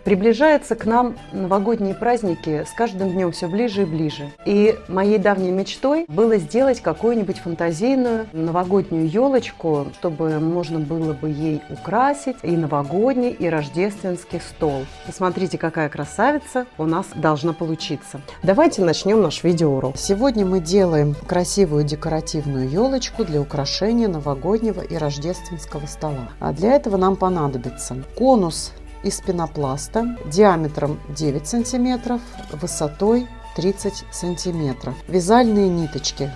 Приближаются к нам новогодние праздники с каждым днем все ближе и ближе. И моей давней мечтой было сделать какую-нибудь фантазийную новогоднюю елочку, чтобы можно было бы ей украсить и новогодний, и рождественский стол. Посмотрите, какая красавица у нас должна получиться. Давайте начнем наш видеоурок. Сегодня мы делаем красивую декоративную елочку для украшения новогоднего и рождественского стола. А для этого нам понадобится конус из пенопласта диаметром 9 сантиметров, высотой 30 сантиметров, вязальные ниточки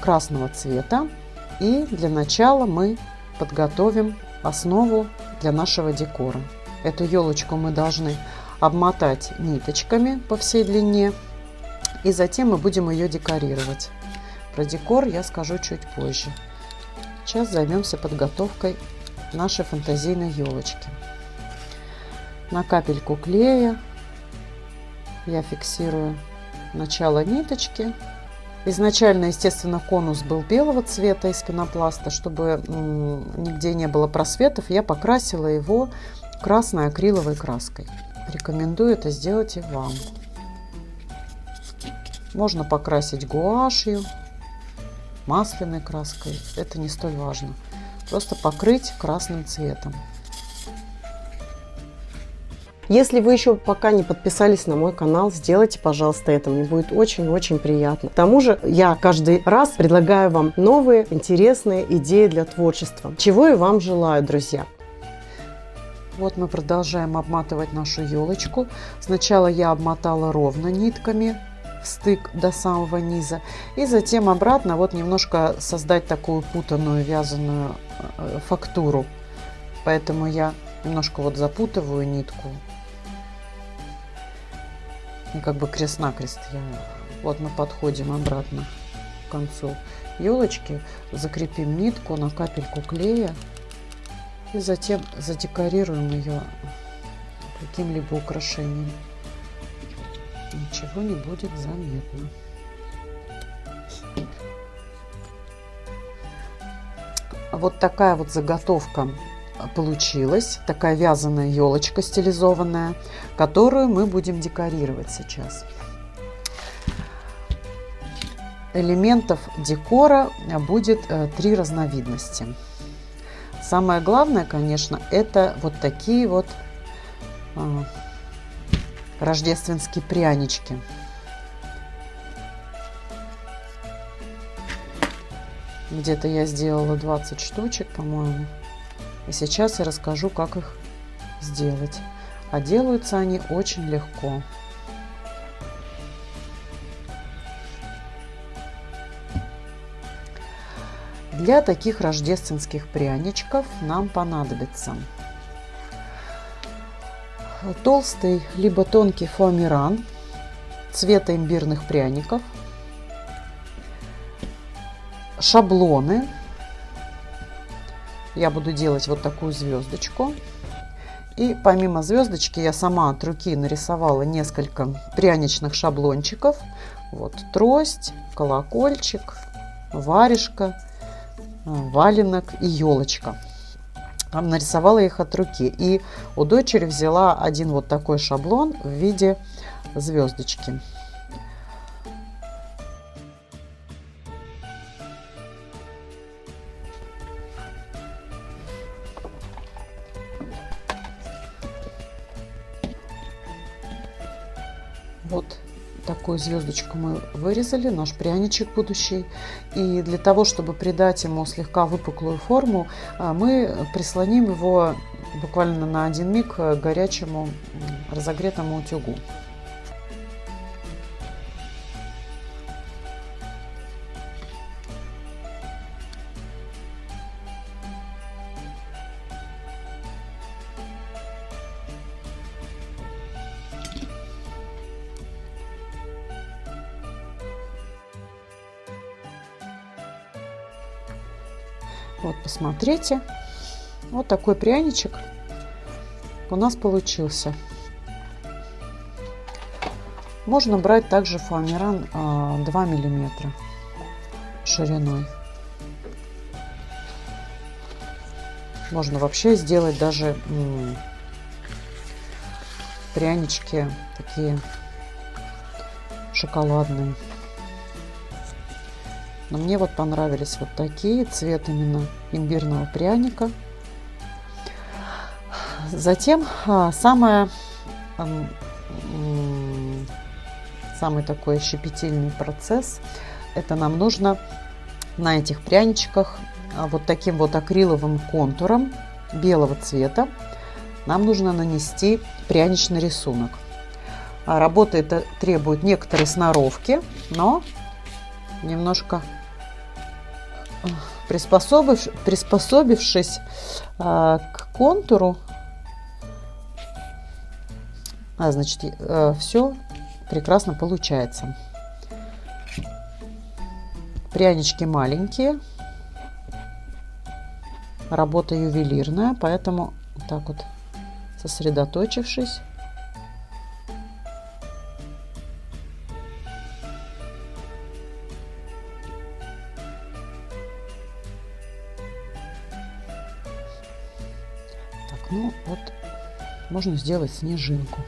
красного цвета, и для начала мы подготовим основу для нашего декора. Эту елочку мы должны обмотать ниточками по всей длине, и затем мы будем ее декорировать. Про декор я скажу чуть позже. Сейчас займемся подготовкой нашей фантазийной елочки. На капельку клея я фиксирую начало ниточки. Изначально, естественно, конус был белого цвета из пенопласта, чтобы нигде не было просветов. Я покрасила его красной акриловой краской. Рекомендую это сделать и вам. Можно покрасить гуашью, масляной краской. Это не столь важно. Просто покрыть красным цветом. Если вы еще пока не подписались на мой канал, сделайте, пожалуйста, это. Мне будет очень-очень приятно. К тому же я каждый раз предлагаю вам новые интересные идеи для творчества. Чего и вам желаю, друзья. Вот мы продолжаем обматывать нашу елочку. Сначала я обмотала ровно нитками в стык до самого низа. И затем обратно вот немножко создать такую путанную вязаную фактуру. Поэтому я немножко вот запутываю нитку. И как бы крест-накрест. Вот мы подходим обратно к концу елочки, закрепим нитку на капельку клея и затем задекорируем ее каким-либо украшением. Ничего не будет заметно. Вот такая вот заготовка получилась, такая вязаная елочка стилизованная, которую мы будем декорировать сейчас. Элементов декора будет 3 разновидности. Самое главное, конечно, это вот такие вот рождественские прянички. Где-то я сделала 20 штучек, по-моему. И сейчас я расскажу, как их сделать. А делаются они очень легко. Для таких рождественских пряничков нам понадобится толстый либо тонкий фоамиран цвета имбирных пряников, шаблоны. Я буду делать вот такую звездочку. И помимо звездочки я сама от руки нарисовала несколько пряничных шаблончиков. Вот трость, колокольчик, варежка, валенок и елочка. Нарисовала их от руки. И у дочери взяла один вот такой шаблон в виде звездочки. Вот такую звездочку мы вырезали, наш пряничек будущий. И для того, чтобы придать ему слегка выпуклую форму, мы прислоним его буквально на 1 миг к горячему разогретому утюгу. Вот, посмотрите, вот такой пряничек у нас получился. Можно брать также фоамиран 2 миллиметра шириной. Можно вообще сделать даже прянички такие шоколадные. Но мне вот понравились вот такие, цвет именно имбирного пряника. Затем самый такой щепетильный процесс. Это нам нужно на этих пряничках вот таким вот акриловым контуром белого цвета нам нужно нанести пряничный рисунок. Работа эта требует некоторой сноровки, но немножко приспособившись к контуру, значит, все прекрасно получается. Прянички маленькие, работа ювелирная, поэтому так вот сосредоточившись, так, ну вот можно сделать снежинку.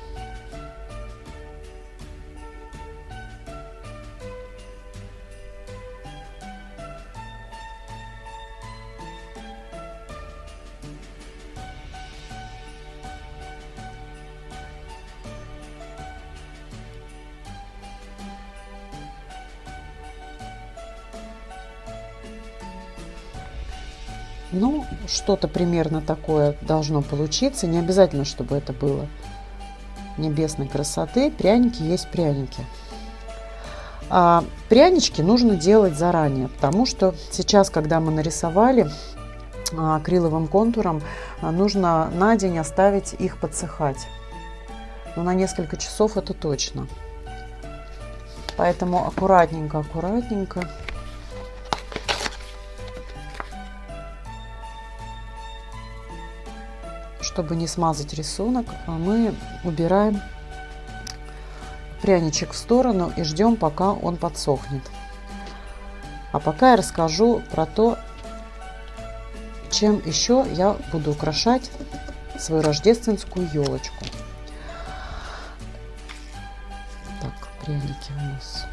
Ну, что-то примерно такое должно получиться. Не обязательно, чтобы это было небесной красоты. Пряники есть пряники. А прянички нужно делать заранее, потому что сейчас, когда мы нарисовали акриловым контуром, нужно на день оставить их подсыхать. Но на несколько часов это точно. Поэтому аккуратненько, аккуратненько. Чтобы не смазать рисунок, мы убираем пряничек в сторону и ждем, пока он подсохнет. А пока я расскажу про то, чем еще я буду украшать свою рождественскую елочку. Так, пряники у нас.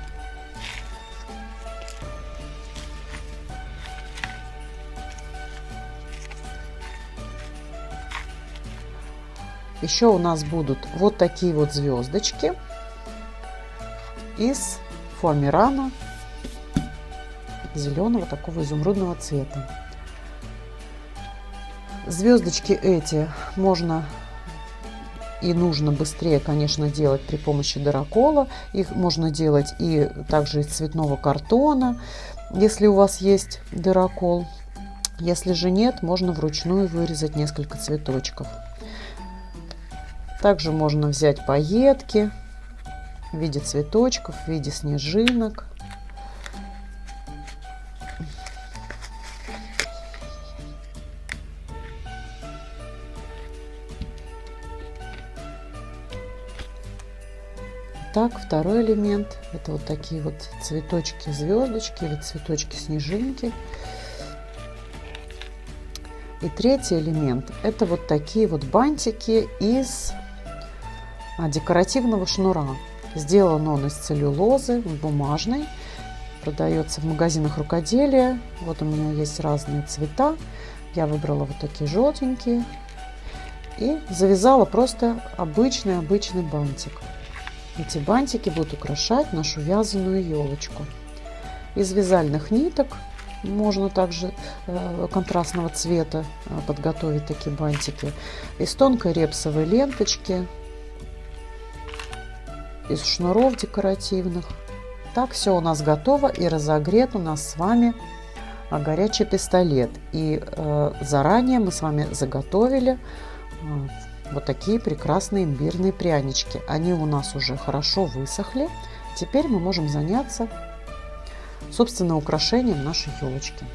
Еще у нас будут вот такие вот звездочки из фоамирана зеленого такого изумрудного цвета. Звездочки эти можно и нужно быстрее, конечно, делать при помощи дырокола. Их можно делать и также из цветного картона, если у вас есть дырокол. Если же нет, можно вручную вырезать несколько цветочков. Также можно взять пайетки в виде цветочков, в виде снежинок. Так, второй элемент — это вот такие вот цветочки-звездочки или цветочки-снежинки. И третий элемент — это вот такие вот бантики из декоративного шнура. Сделан он из целлюлозы, бумажной. Продается в магазинах рукоделия. Вот у меня есть разные цвета. Я выбрала вот такие желтенькие. И завязала просто обычный бантик. Эти бантики будут украшать нашу вязаную елочку. Из вязальных ниток можно также контрастного цвета подготовить такие бантики. Из тонкой репсовой ленточки, из шнуров декоративных. Так, все у нас готово и разогрет у нас с вами горячий пистолет. И заранее мы с вами заготовили вот такие прекрасные имбирные прянички. Они у нас уже хорошо высохли. Теперь мы можем заняться, собственно, украшением нашей елочки.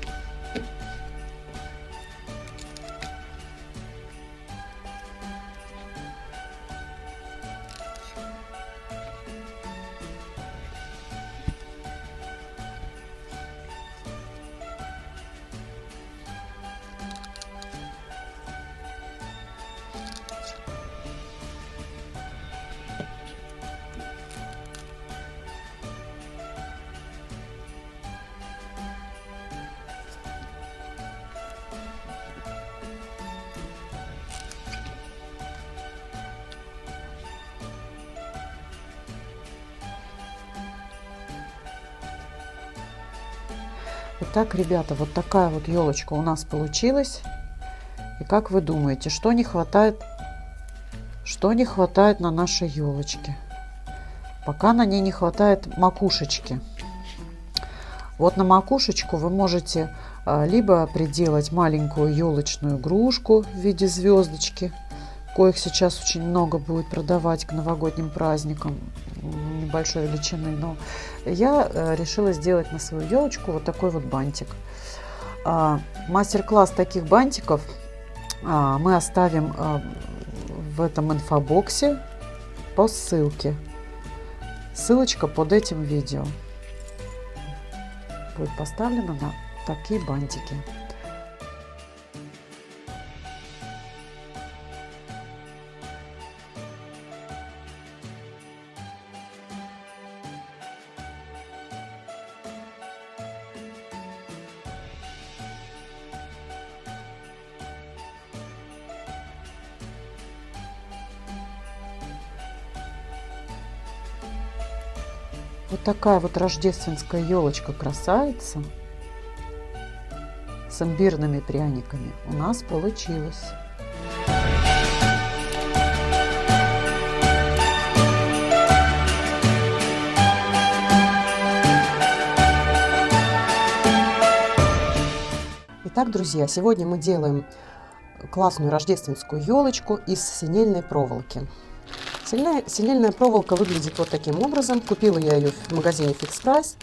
Итак, ребята, вот такая вот елочка у нас получилась. И как вы думаете, что не хватает на нашей елочке? Пока на ней не хватает макушечки. Вот на макушечку вы можете либо приделать маленькую елочную игрушку в виде звездочки, коих сейчас очень много будет продавать к новогодним праздникам, небольшой величины. Но я решила сделать на свою елочку вот такой вот бантик. Мастер-класс таких бантиков мы оставим в этом инфобоксе по ссылке. Ссылочка под этим видео будет поставлена на такие бантики. Вот такая вот рождественская елочка-красавица с имбирными пряниками у нас получилась. Итак, друзья, сегодня мы делаем классную рождественскую елочку из синельной проволоки. Синельная проволока выглядит вот таким образом. Купила я ее в магазине Fix Price.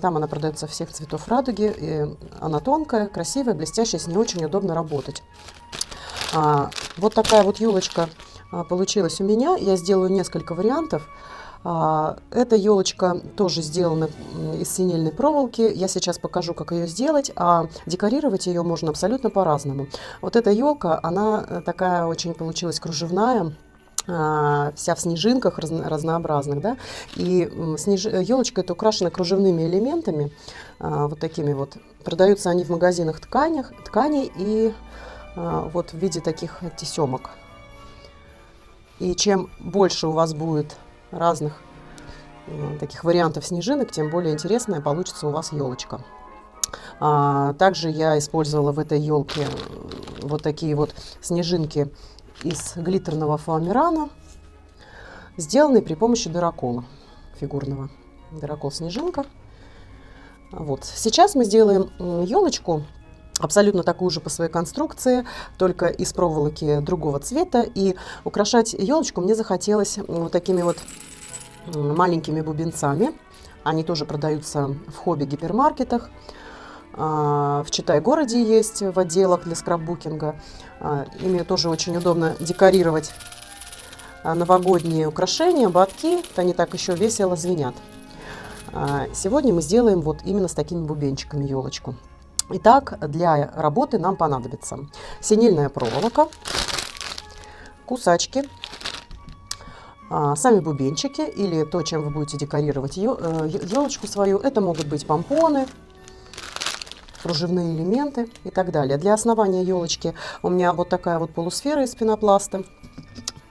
Там она продается всех цветов радуги. И она тонкая, красивая, блестящая, с ней очень удобно работать. Вот такая вот елочка получилась у меня. Я сделаю несколько вариантов. Эта елочка тоже сделана из синельной проволоки. Я сейчас покажу, как ее сделать. А декорировать ее можно абсолютно по-разному. Вот эта елка, она такая очень получилась кружевная. Вся в снежинках разнообразных, да, и елочка эта украшена кружевными элементами, вот такими вот. Продаются они в магазинах тканей и вот в виде таких тесемок. И чем больше у вас будет разных таких вариантов снежинок, тем более интересная получится у вас елочка. Также я использовала в этой елке вот такие вот снежинки из глиттерного фоамирана, сделанный при помощи дырокола фигурного. Дырокол снежинка. Вот. Сейчас мы сделаем елочку абсолютно такую же по своей конструкции, только из проволоки другого цвета. И украшать елочку мне захотелось вот такими вот маленькими бубенцами. Они тоже продаются в хобби-гипермаркетах. В Читай-городе есть в отделах для скраббукинга. Ими тоже очень удобно декорировать новогодние украшения, ободки. Они так еще весело звенят. Сегодня мы сделаем вот именно с такими бубенчиками елочку. Итак, для работы нам понадобится синельная проволока, кусачки, сами бубенчики или то, чем вы будете декорировать елочку свою. Это могут быть помпоны, кружевные элементы и так далее. Для основания елочки у меня вот такая вот полусфера из пенопласта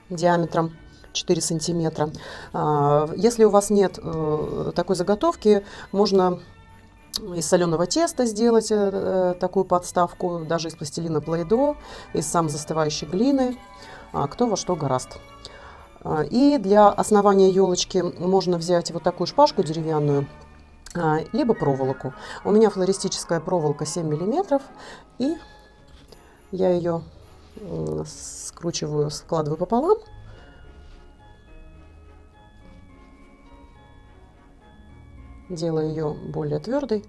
диаметром 4 сантиметра. Если у вас нет такой заготовки, можно из соленого теста сделать такую подставку, даже из пластилина Play-Doh, из самозастывающей глины, кто во что горазд. И для основания елочки можно взять вот такую шпажку деревянную, либо проволоку. У меня флористическая проволока 7 миллиметров, и я ее скручиваю, складываю пополам. Делаю ее более твердой.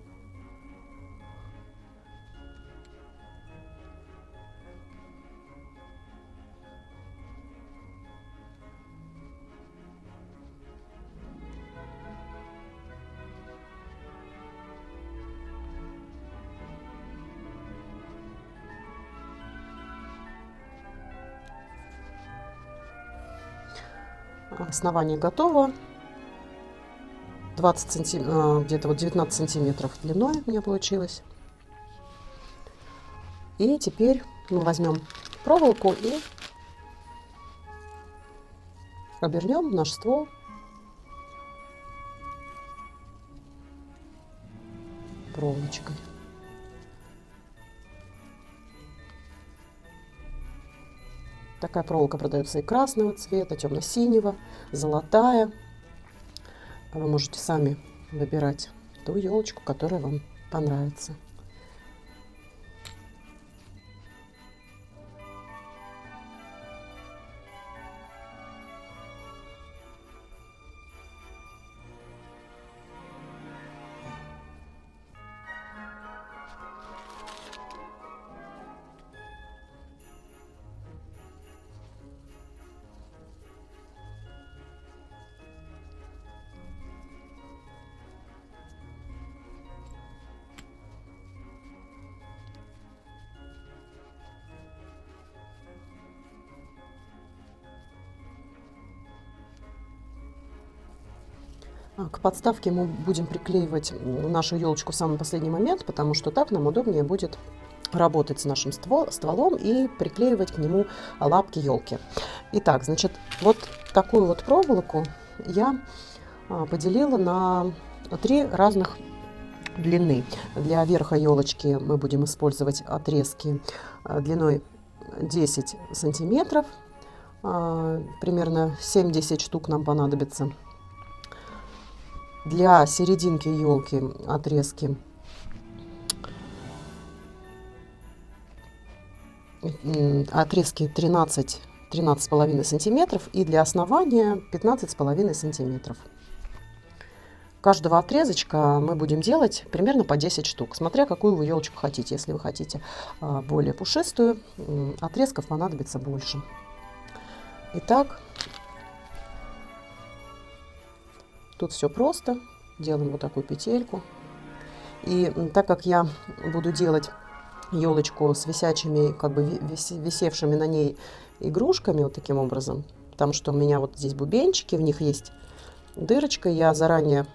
Основание готово. 20 где-то вот 19 сантиметров длиной у меня получилось. И теперь мы возьмем проволоку и обернем наш ствол проволочкой. Такая проволока продается и красного цвета, темно-синего, золотая. Вы можете сами выбирать ту елочку, которая вам понравится. К подставке мы будем приклеивать нашу елочку в самый последний момент, потому что так нам удобнее будет работать с нашим стволом и приклеивать к нему лапки елки. Итак, значит, вот такую вот проволоку я поделила на 3 разных длины. Для верха елочки мы будем использовать отрезки длиной 10 сантиметров. Примерно 7-10 штук нам понадобится. Для серединки елки отрезки 13,5 сантиметров и для основания 15,5 сантиметров. Каждого отрезочка мы будем делать примерно по 10 штук, смотря какую вы елочку хотите. Если вы хотите более пушистую, отрезков понадобится больше. Итак, тут все просто. Делаем вот такую петельку. И так как я буду делать елочку с висячими, как бы висевшими на ней игрушками, вот таким образом, потому что у меня вот здесь бубенчики, в них есть дырочка, я заранее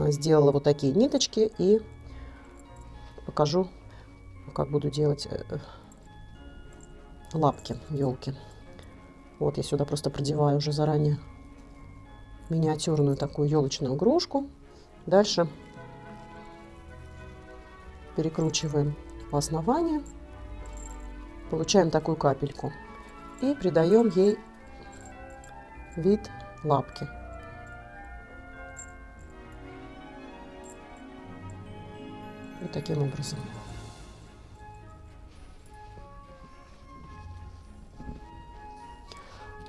сделала вот такие ниточки и покажу, как буду делать лапки елки. Вот я сюда просто продеваю уже заранее миниатюрную такую елочную игрушку. Дальше перекручиваем по основанию, получаем такую капельку и придаем ей вид лапки. Вот таким образом.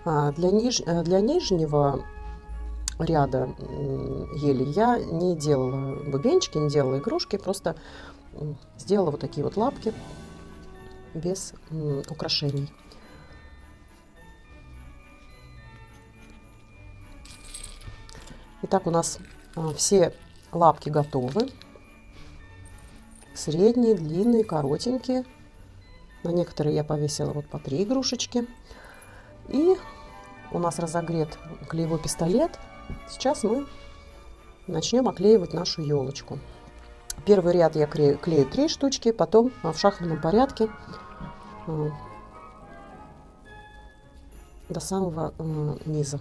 Для нижнего ряда ели я не делала бубенчики, не делала игрушки, просто сделала вот такие вот лапки без украшений. Итак, у нас все лапки готовы. Средние, длинные, коротенькие. На некоторые я повесила вот по 3 игрушечки. И у нас разогрет клеевой пистолет. Сейчас мы начнем оклеивать нашу елочку. Первый ряд я клею 3 штучки, потом в шахматном порядке до самого низа.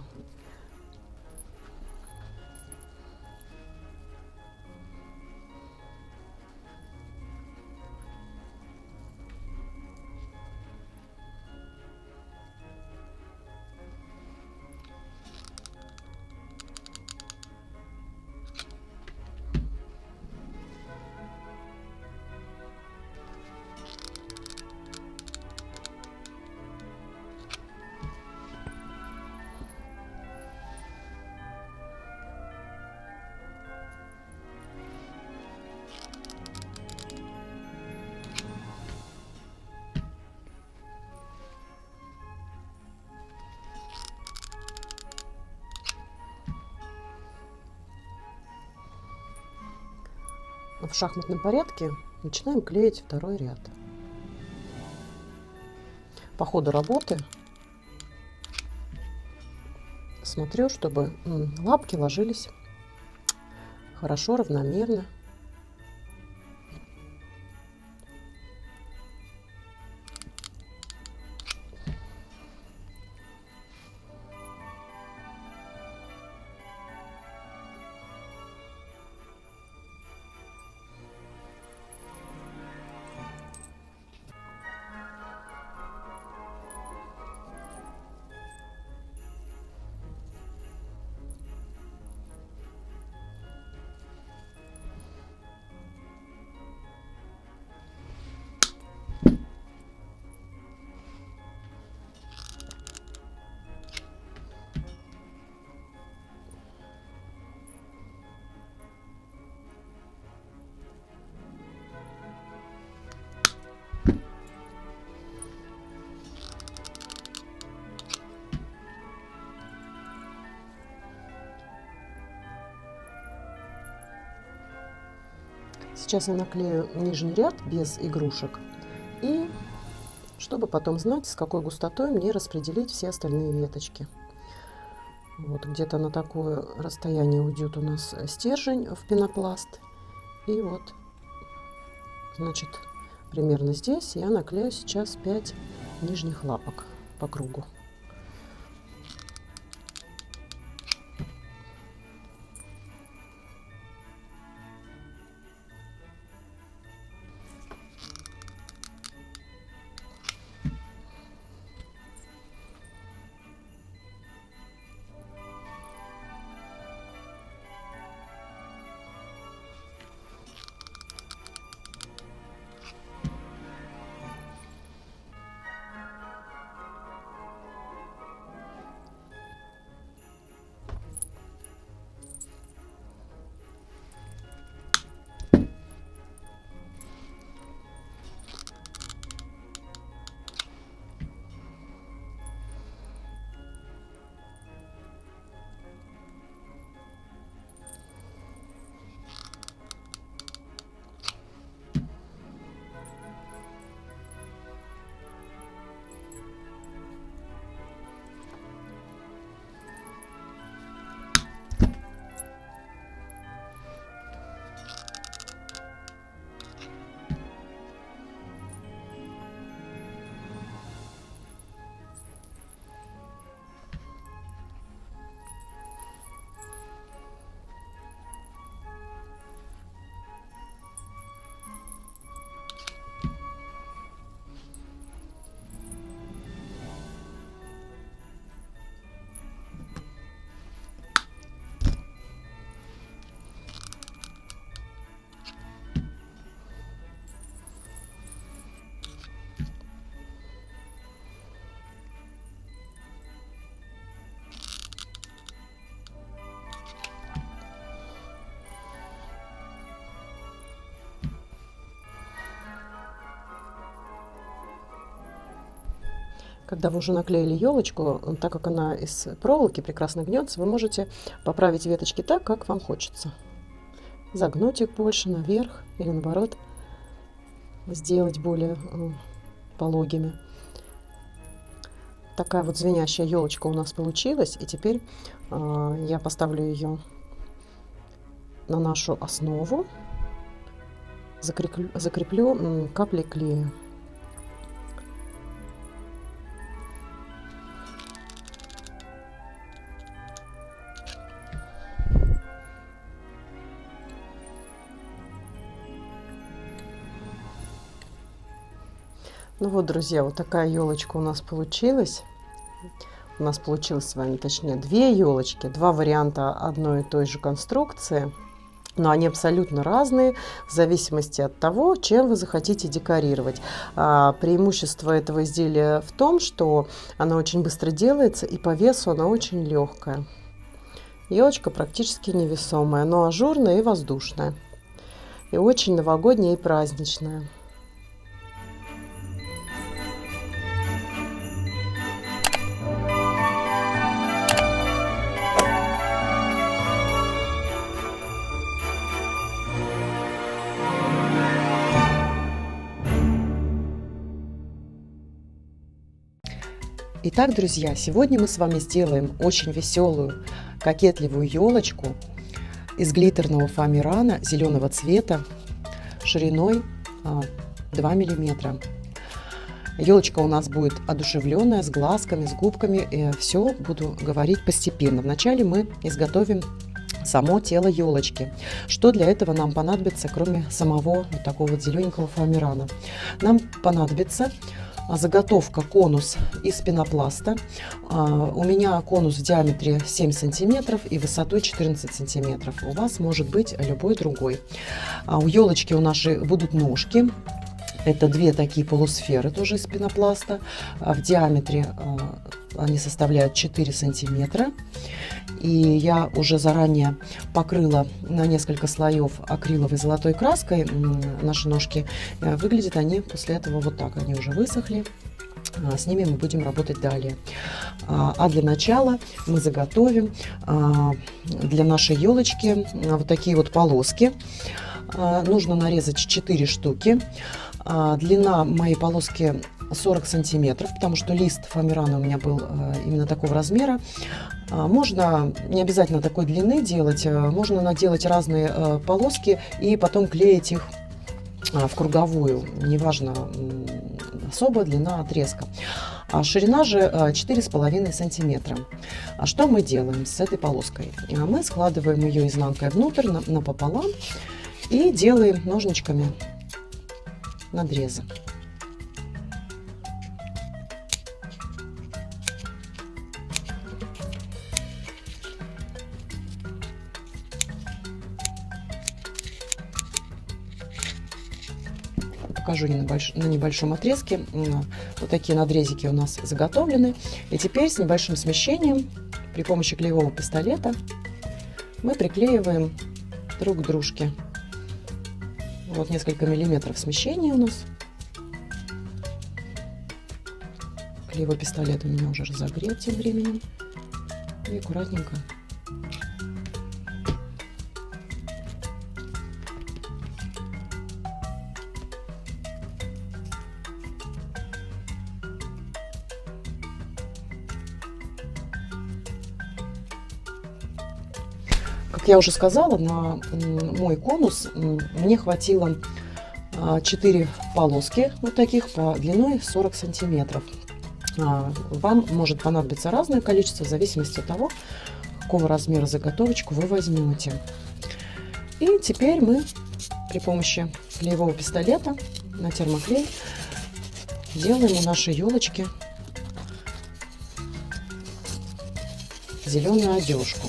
В шахматном порядке начинаем клеить второй ряд. По ходу работы смотрю, чтобы лапки ложились хорошо, равномерно. Сейчас я наклею нижний ряд без игрушек, и чтобы потом знать, с какой густотой мне распределить все остальные веточки. Вот где-то на такое расстояние уйдет у нас стержень в пенопласт. И вот, значит, примерно здесь я наклею сейчас 5 нижних лапок по кругу. Когда вы уже наклеили елочку, так как она из проволоки прекрасно гнется, вы можете поправить веточки так, как вам хочется. Загнуть их больше наверх или наоборот сделать более пологими. Такая вот звенящая елочка у нас получилась. И теперь я поставлю ее на нашу основу, закреплю каплей клея. Ну вот, друзья, вот такая елочка у нас получилась. У нас получилось с вами, точнее, две елочки, два варианта одной и той же конструкции. Но они абсолютно разные в зависимости от того, чем вы захотите декорировать. Преимущество этого изделия в том, что оно очень быстро делается и по весу она очень легкая. Елочка практически невесомая, но ажурная и воздушная. И очень новогодняя и праздничная. Итак, друзья, сегодня мы с вами сделаем очень веселую, кокетливую елочку из глиттерного фоамирана зеленого цвета шириной 2 мм. Елочка у нас будет одушевленная, с глазками, с губками. Все буду говорить постепенно. Вначале мы изготовим само тело елочки. Что для этого нам понадобится, кроме самого вот такого вот зелененького фоамирана? Нам понадобится заготовка конус из пенопласта. У меня конус в диаметре 7 сантиметров и высотой 14 сантиметров. У вас может быть любой другой. У елочки у нашей будут ножки. Это две такие полусферы, тоже из пенопласта. В диаметре они составляют 4 сантиметра. И я уже заранее покрыла на несколько слоев акриловой золотой краской наши ножки. Выглядят они после этого вот так. Они уже высохли. С ними мы будем работать далее. А для начала мы заготовим для нашей елочки вот такие вот полоски. Нужно нарезать 4 штуки. Длина моей полоски 40 сантиметров, потому что лист фоамирана у меня был именно такого размера. Можно не обязательно такой длины делать, можно наделать разные полоски и потом клеить их в круговую, неважно, особая длина отрезка. Ширина же 4,5 сантиметра. Что мы делаем с этой полоской? Мы складываем ее изнанкой внутрь, напополам, и делаем ножничками надрезы. Покажу на небольшом отрезке. Вот такие надрезики у нас заготовлены. И теперь с небольшим смещением при помощи клеевого пистолета мы приклеиваем друг к дружке. Вот несколько миллиметров смещения у нас. Клеевой пистолет у меня уже разогрет тем временем. И аккуратненько как я уже сказала, на мой конус мне хватило 4 полоски вот таких по длиной 40 сантиметров. Вам может понадобиться разное количество в зависимости от того, какого размера заготовочку вы возьмете. И теперь мы при помощи клеевого пистолета на термоклей делаем у нашей елочки зеленую одежку.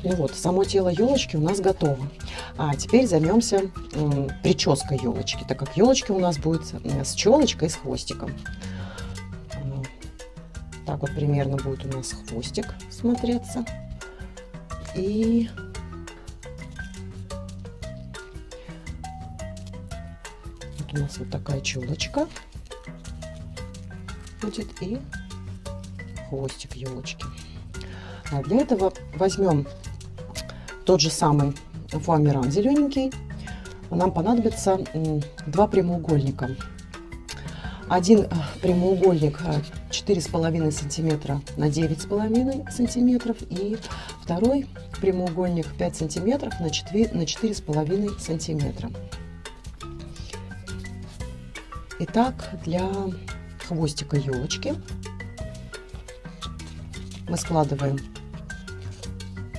Ну вот, само тело елочки у нас готово. А теперь займемся прической елочки, так как елочка у нас будет с челочкой и с хвостиком. Так вот примерно будет у нас хвостик смотреться. И вот у нас вот такая челочка будет и хвостик елочки. А для этого возьмем тот же самый фоамиран зелененький. Нам понадобится 2 прямоугольника. Один прямоугольник 4,5 сантиметра на 9,5 сантиметров и второй прямоугольник 5 сантиметров на 4,5 сантиметра. Итак, для хвостика елочки мы складываем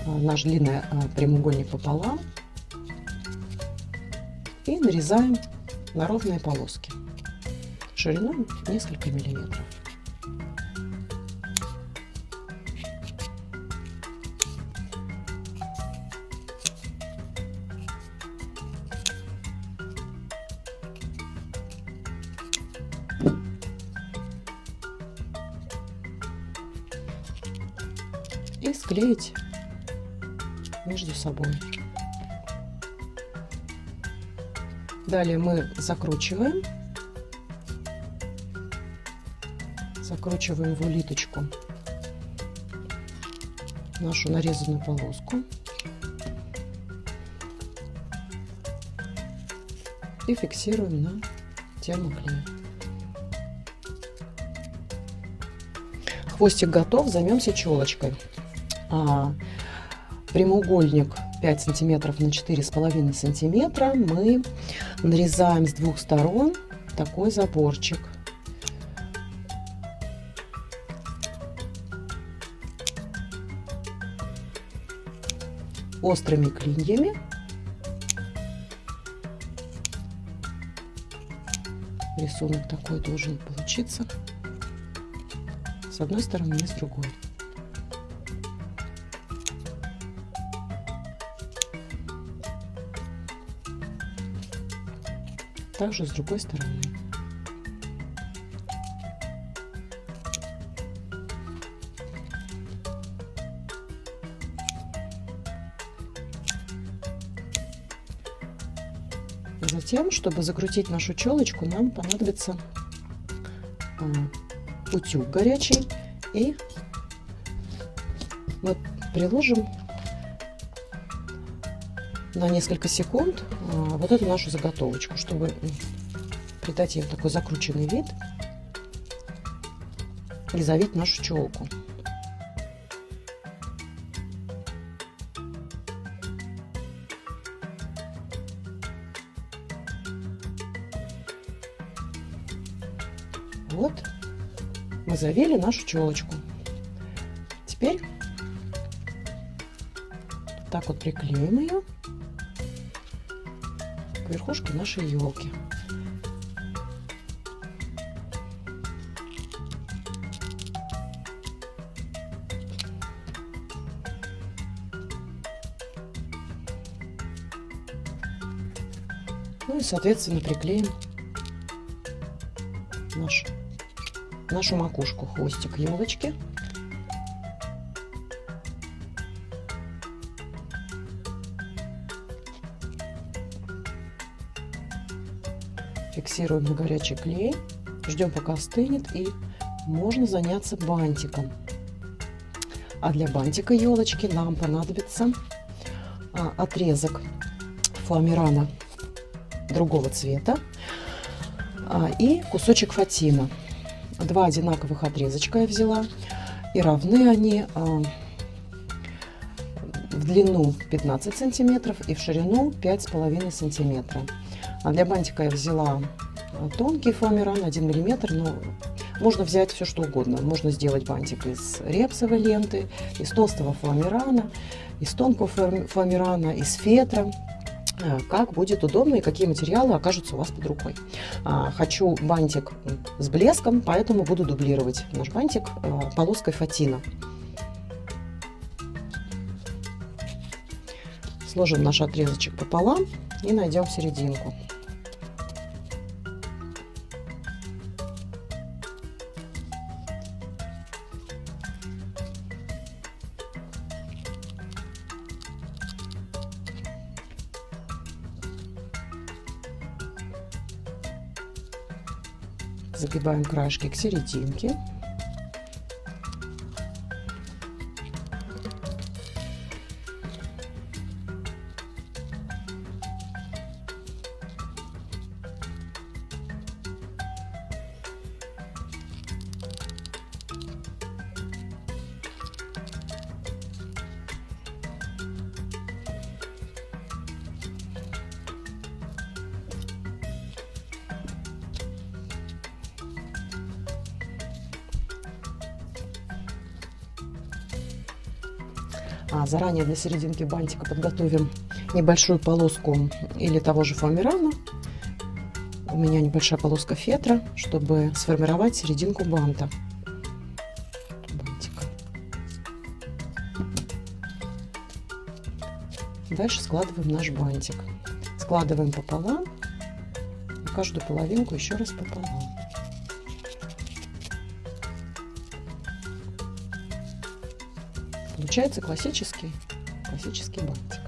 наш длинный прямоугольник пополам и нарезаем на ровные полоски шириной несколько миллиметров. И склеить между собой. Далее мы закручиваем в улиточку нашу нарезанную полоску и фиксируем на термоклей. Хвостик готов, займемся челочкой. Прямоугольник 5 сантиметров на 4,5 сантиметра мы нарезаем с 2 сторон такой заборчик. Острыми клиньями рисунок такой должен получиться с одной стороны и с другой. Также с другой стороны. Затем, чтобы закрутить нашу челочку, нам понадобится утюг горячий, и мы приложим на несколько секунд вот эту нашу заготовочку, чтобы придать ей такой закрученный вид и завить нашу челку. Вот мы завели нашу челочку. Теперь так вот приклеим ее к верхушке нашей елки. Ну и, соответственно, приклеим нашу макушку, хвостик елочки. Фиксируем на горячий клей, ждем, пока остынет, и можно заняться бантиком. А для бантика елочки нам понадобится отрезок фоамирана другого цвета и кусочек фатина. 2 одинаковых отрезочка я взяла, и равны они в длину 15 сантиметров и в ширину 5,5 сантиметра. А для бантика я взяла тонкий фоамиран 1 миллиметр, но можно взять все что угодно. Можно сделать бантик из репсовой ленты, из толстого фоамирана, из тонкого фоамирана, из фетра. Как будет удобно и какие материалы окажутся у вас под рукой. Хочу бантик с блеском, поэтому буду дублировать наш бантик полоской фатина. Сложим наш отрезочек пополам и найдем серединку. Загибаем краешки к серединке. Заранее для серединки бантика подготовим небольшую полоску или того же фоамирана. У меня небольшая полоска фетра, чтобы сформировать серединку бантика. Дальше складываем наш бантик. Складываем пополам, каждую половинку еще раз пополам. Получается классический бантик.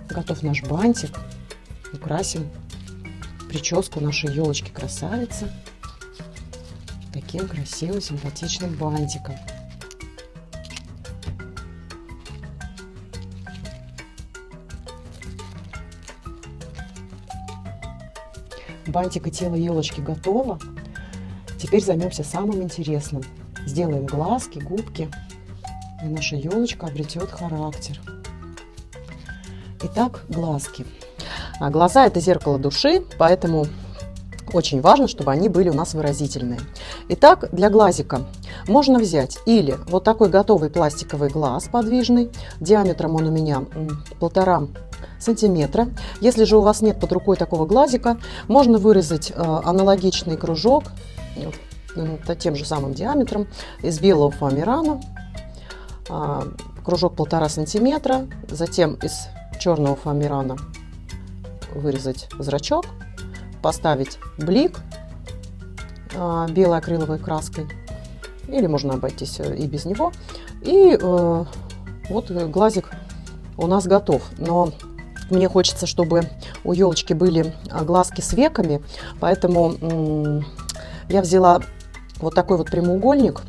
Готов наш бантик. Украсим прическу нашей елочки-красавицы таким красивым, симпатичным бантиком. Бантик и тело елочки готово. Теперь займемся самым интересным. Сделаем глазки, губки, и наша елочка обретет характер. Итак, глазки. Глаза – это зеркало души, поэтому очень важно, чтобы они были у нас выразительные. Итак, для глазика можно взять или вот такой готовый пластиковый глаз подвижный, диаметром он у меня 1,5 сантиметра. Если же у вас нет под рукой такого глазика, можно вырезать аналогичный кружок тем же самым диаметром из белого фоамирана, кружок 1,5 сантиметра, затем из черного фоамирана вырезать зрачок, поставить блик белой акриловой краской, или можно обойтись и без него. И вот глазик у нас готов. Но мне хочется, чтобы у елочки были глазки с веками, поэтому я взяла вот такой вот прямоугольник.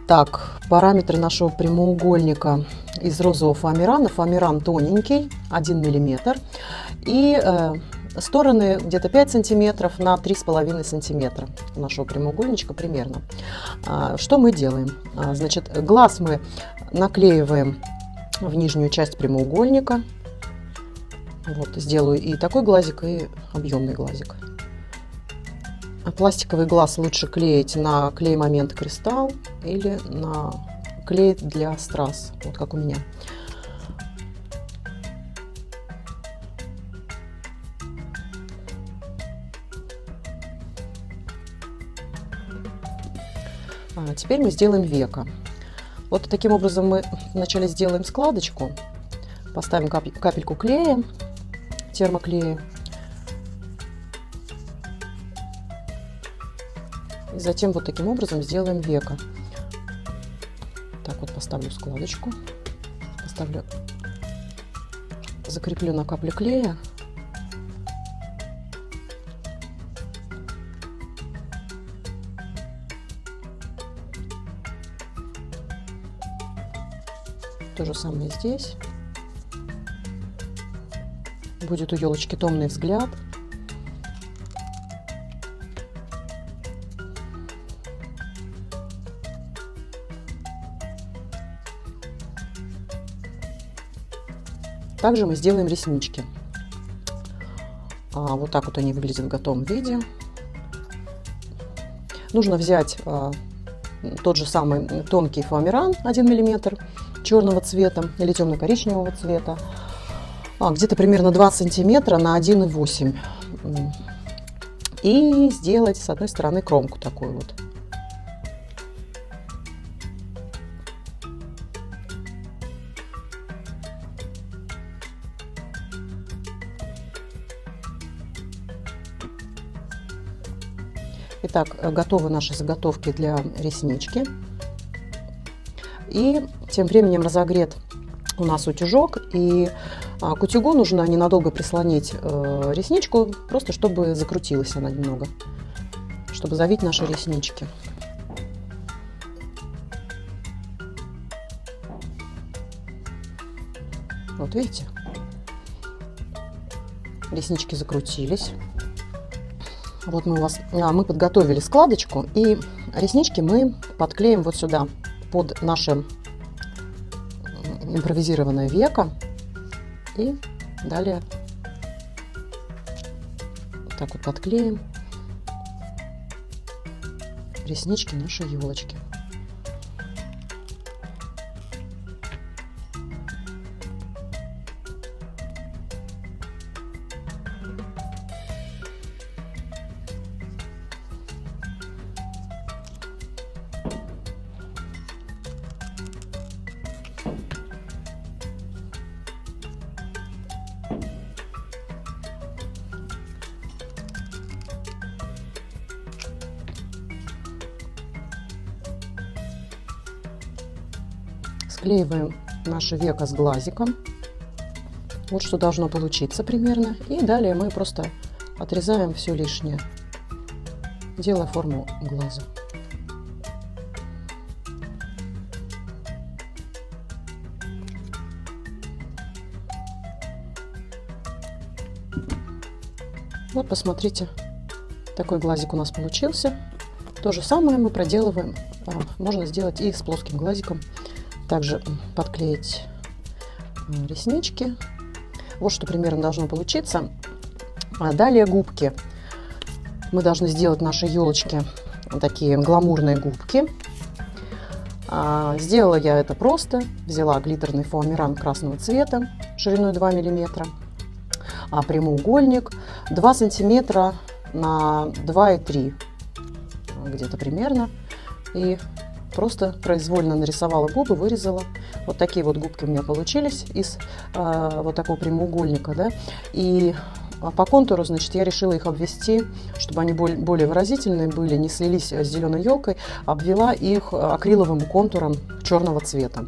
Так, параметры нашего прямоугольника из розового фоамирана. Фоамиран тоненький, 1 мм. И стороны где-то 5 сантиметров на 3,5 сантиметра нашего прямоугольничка примерно. Что мы делаем? Значит, глаз мы наклеиваем в нижнюю часть прямоугольника. Вот, сделаю и такой глазик, и объемный глазик. Пластиковый глаз лучше клеить на клей момент кристалл или на клей для страз, вот как у меня. Теперь мы сделаем веко. Вот таким образом мы вначале сделаем складочку, поставим капельку клея, термоклея. И затем вот таким образом сделаем веко. Так вот поставлю складочку, закреплю на капле клея. То же самое здесь. Будет у елочки томный взгляд. также мы сделаем реснички. Вот так вот они выглядят в готовом виде. Нужно взять тот же самый тонкий фоамиран 1 мм черного цвета или темно-коричневого цвета, где-то примерно 2 сантиметра на 1,8, и сделать с одной стороны кромку такую вот. Итак, готовы наши заготовки для реснички. И тем временем разогрет у нас утюжок. И к утюгу нужно ненадолго прислонить ресничку, просто чтобы закрутилась она немного, чтобы завить наши реснички. Вот видите? Реснички закрутились. Вот мы подготовили складочку, и реснички мы подклеим вот сюда под наше импровизированное веко, и далее так вот подклеим реснички нашей елочки. Склеиваем наше веко с глазиком. Вот что должно получиться примерно. И далее мы просто отрезаем все лишнее, делая форму глаза. Вот посмотрите, такой глазик у нас получился. То же самое мы проделываем, можно сделать и с плоским глазиком. Также подклеить реснички. Вот что примерно должно получиться. Далее губки. Мы должны сделать нашей елочке такие гламурные губки. Сделала я это просто. Взяла глиттерный фоамиран красного цвета шириной 2 мм. Прямоугольник 2 сантиметра на 2,3 где-то примерно. И просто произвольно нарисовала губы, вырезала. Вот такие вот губки у меня получились из вот такого прямоугольника, да. И по контуру, значит, я решила их обвести, чтобы они более выразительные были, не слились с зеленой елкой. Обвела их акриловым контуром черного цвета.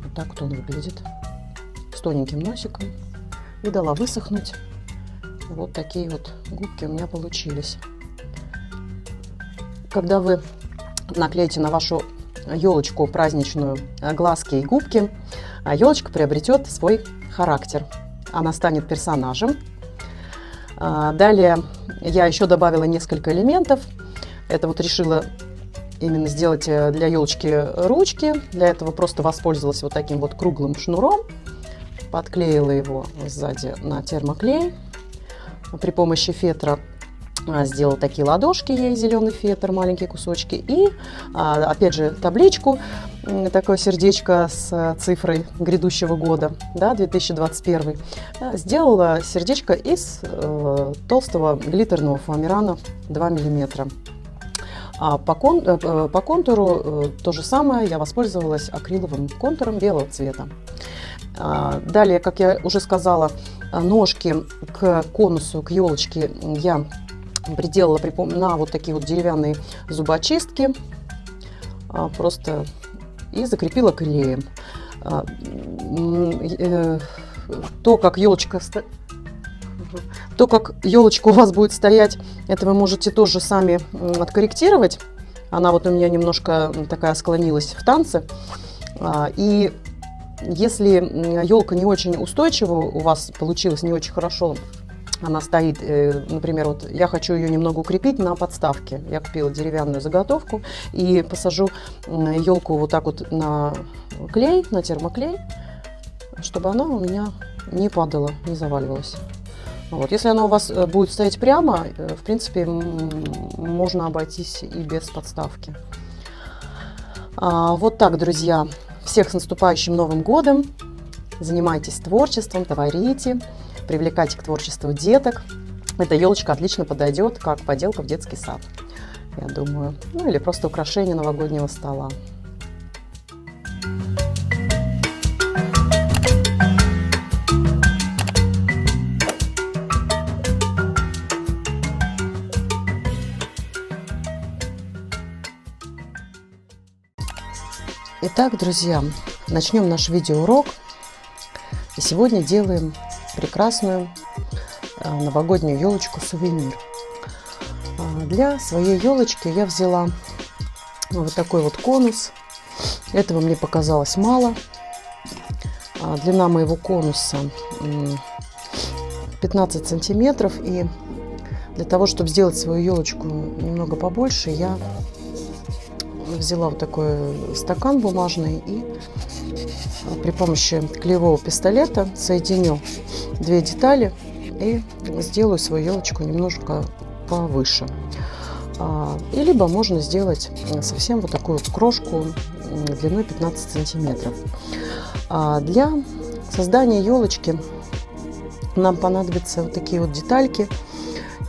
Вот так вот он выглядит, с тоненьким носиком. И дала высохнуть. Вот такие вот губки у меня получились. Когда вы наклеите на вашу елочку праздничную глазки и губки, елочка приобретет свой характер. Она станет персонажем. Далее я еще добавила несколько элементов. Это вот решила именно сделать для елочки ручки. Для этого просто воспользовалась вот таким вот круглым шнуром. Подклеила его сзади на термоклей. При помощи фетра сделала такие ладошки, ей зеленый фетр, маленькие кусочки. И опять же табличку, такое сердечко с цифрой грядущего года, да, 2021. Сделала сердечко из толстого глиттерного фоамирана 2 мм. По контуру то же самое, я воспользовалась акриловым контуром белого цвета. Далее, как я уже сказала, ножки к конусу, к елочке я приделала на вот такие вот деревянные зубочистки, просто и закрепила клеем. То, как елочка у вас будет стоять, это вы можете тоже сами откорректировать. Она вот у меня немножко такая склонилась в танце. И если елка не очень устойчива, у вас получилось не очень хорошо, она стоит, например, вот я хочу ее немного укрепить на подставке. Я купила деревянную заготовку и посажу елку вот так вот на клей, на термоклей, чтобы она у меня не падала, не заваливалась. Вот. Если она у вас будет стоять прямо, в принципе, можно обойтись и без подставки. Вот так, друзья. Всех с наступающим Новым годом! Занимайтесь творчеством, творите, привлекайте к творчеству деток. Эта елочка отлично подойдет как поделка в детский сад, я думаю. Ну или просто украшение новогоднего стола. Итак, друзья, начнем наш видеоурок. И сегодня делаем прекрасную новогоднюю елочку-сувенир. Для своей елочки я взяла вот такой вот конус. Этого мне показалось мало. Длина моего конуса 15 сантиметров. И для того, чтобы сделать свою елочку немного побольше, я взяла вот такой стакан бумажный и при помощи клеевого пистолета соединю две детали и сделаю свою елочку немножко повыше. И либо можно сделать совсем вот такую вот крошку длиной 15 сантиметров. Для создания елочки нам понадобятся вот такие вот детальки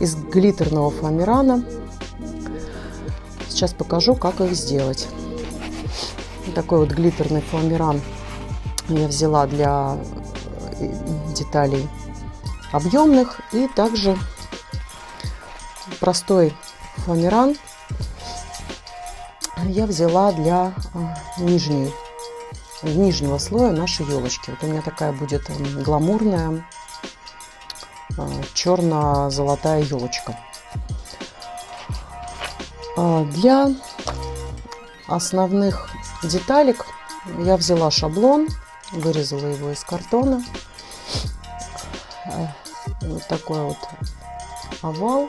из глиттерного фоамирана. Сейчас покажу, как их сделать. Такой вот глиттерный фоамиран я взяла для деталей объемных, и также простой фоамиран я взяла для нижнего слоя нашей елочки. Вот у меня такая будет гламурная черно-золотая елочка. Для основных деталек я взяла шаблон, вырезала его из картона. Вот такой вот овал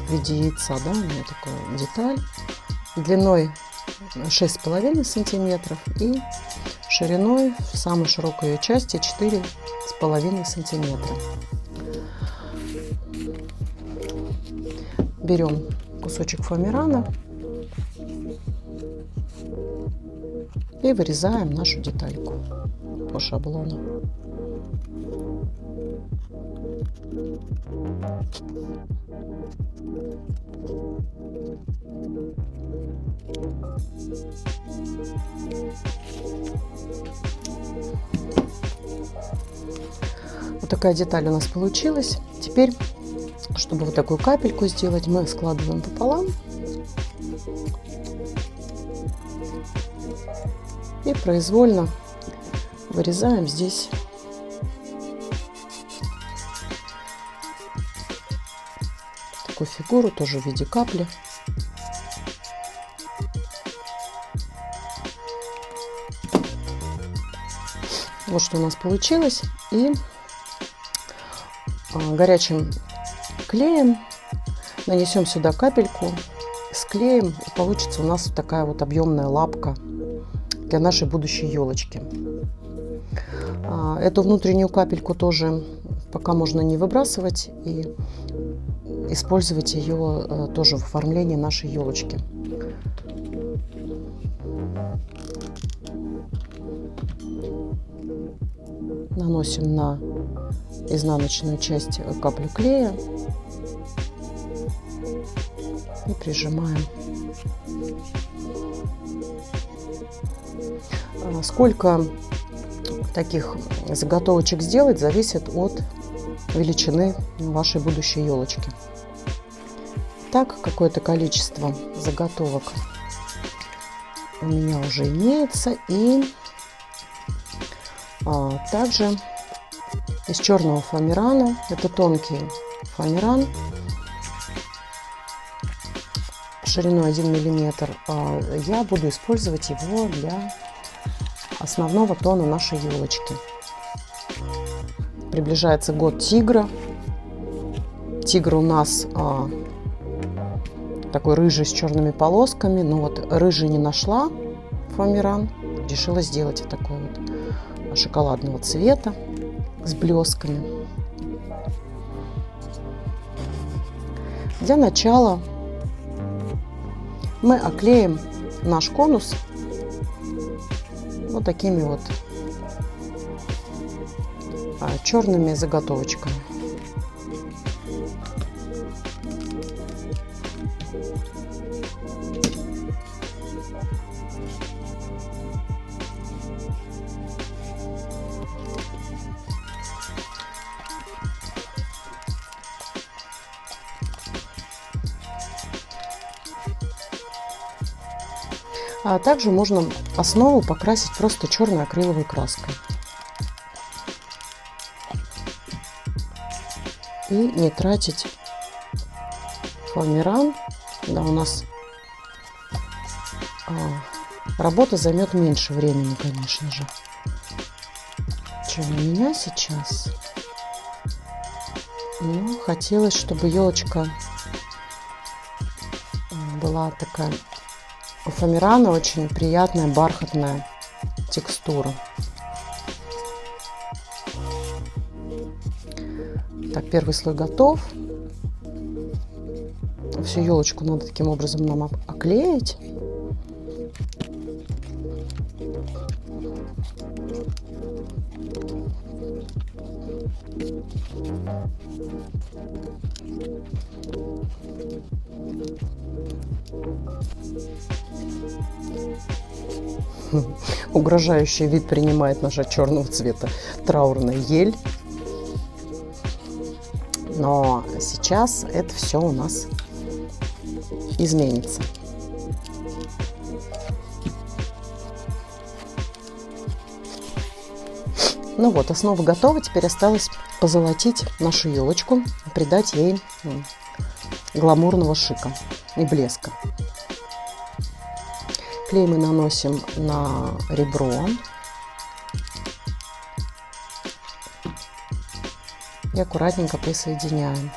в виде яйца, да, у меня такая деталь длиной 6,5 сантиметров и шириной в самой широкой ее части 4,5 сантиметра. Берем кусочек фоамирана и вырезаем нашу детальку по шаблону. Вот такая деталь у нас получилась. Теперь, чтобы вот такую капельку сделать, мы складываем пополам и произвольно вырезаем здесь такую фигуру, тоже в виде капли. Вот что у нас получилось. И горячим клеем нанесем сюда капельку, склеим, и получится у нас вот такая вот объемная лапка для нашей будущей елочки. Эту внутреннюю капельку тоже можно не выбрасывать и использовать ее тоже в оформлении нашей елочки. Наносим на изнаночную часть каплю клея и прижимаем. Сколько таких заготовочек сделать, зависит от величины вашей будущей елочки. Так, какое-то количество заготовок у меня уже имеется. И также из черного фоамирана, это тонкий фоамиран шириной 1 миллиметр, я буду использовать его для основного тона нашей елочки. Приближается год тигра. Тигр у нас такой рыжий с черными полосками. Но вот рыжий не нашла фоамиран. решила сделать вот такой вот шоколадного цвета с блесками. Для начала мы оклеим наш конус вот такими вот черными заготовочками. А также можно основу покрасить просто черной акриловой краской. И не тратить фоамиран. Да, у нас работа займет меньше времени, конечно же, чем у меня сейчас. Но хотелось, чтобы елочка была такая... У фоамирана очень приятная бархатная текстура. Так, первый слой готов. Всю елочку надо таким образом нам оклеить. Угрожающий вид принимает наша черного цвета траурная ель. Но сейчас это все у нас изменится. Ну вот, основа готова. Теперь осталось позолотить нашу елочку, придать ей гламурного шика и блеска. Клей мы наносим на ребро. И аккуратненько присоединяем.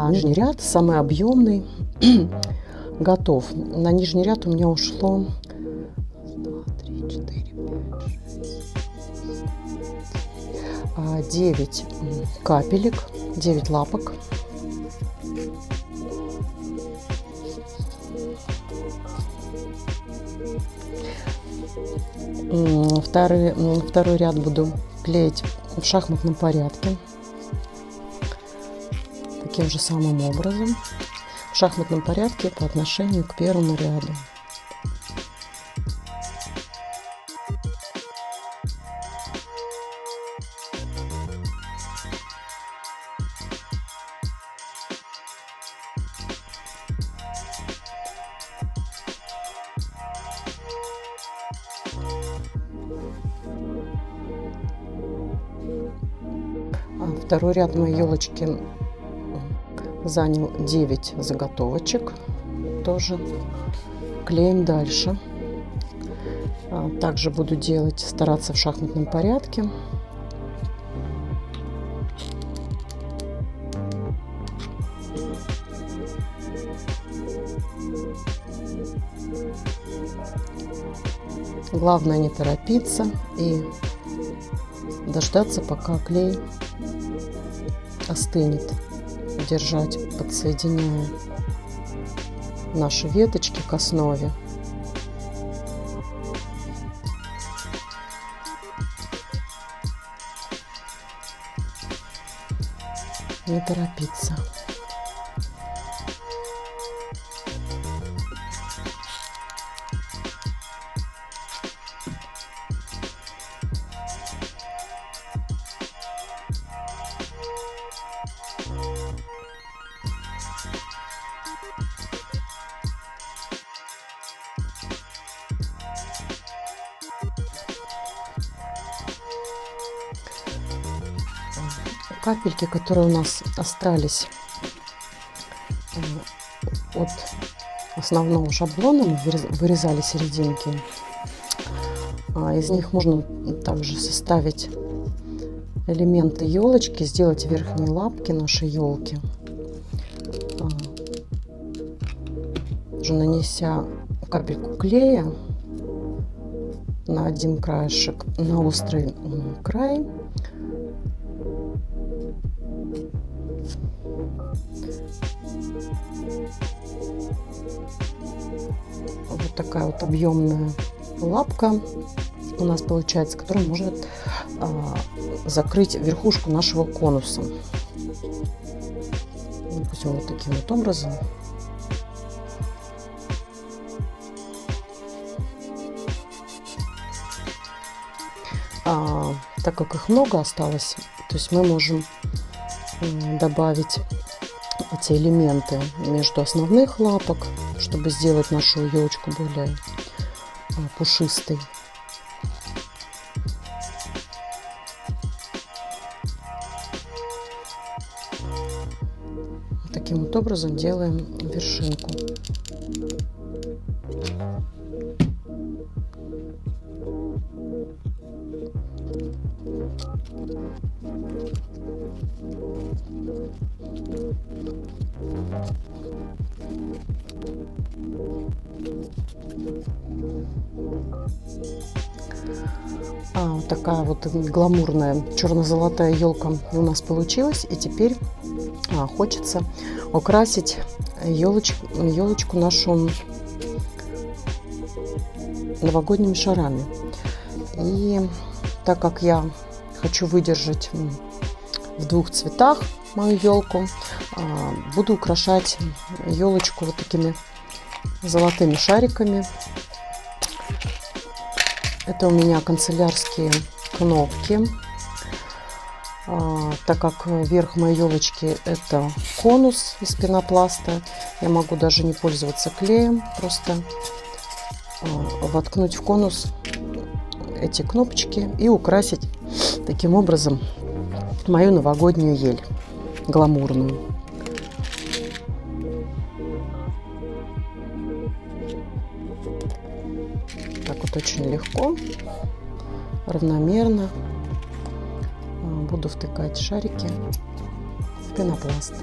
Нижний ряд, самый объемный, готов. На нижний ряд у меня ушло 9 капелек, 9 лапок. Второй ряд буду клеить в шахматном порядке. Таким же самым образом. В шахматном порядке по отношению к первому ряду. Второй ряд моей елочки занял 9 заготовочек. Тоже клеим дальше. Также буду стараться в шахматном порядке. Главное не торопиться и дождаться, пока клей остынет. Держать, подсоединяя наши веточки к основе. Не торопиться. Капельки, которые у нас остались от основного шаблона мы вырезали серединки. Из них можно также составить элементы елочки, сделать верхние лапки нашей елки. Уже нанеся капельку клея на один краешек, на острый край, вот такая вот объемная лапка у нас получается, которая может закрыть верхушку нашего конуса. Допустим, вот таким вот образом. Так как их много осталось, то есть мы можем добавить эти элементы между основных лапок, чтобы сделать нашу елочку более пушистой. Таким вот образом делаем вершинку. Вот такая вот гламурная черно-золотая елка у нас получилась. И теперь хочется украсить елочку нашу новогодними шарами. И так как я хочу выдержать в двух цветах мою елку, буду украшать елочку вот такими золотыми шариками. Это у меня канцелярские кнопки. Так как верх моей елочки это конус из пенопласта, я могу даже не пользоваться клеем, просто воткнуть в конус эти кнопочки и украсить таким образом мою новогоднюю ель гламурную. Так вот очень легко, равномерно буду втыкать шарики в пенопласт.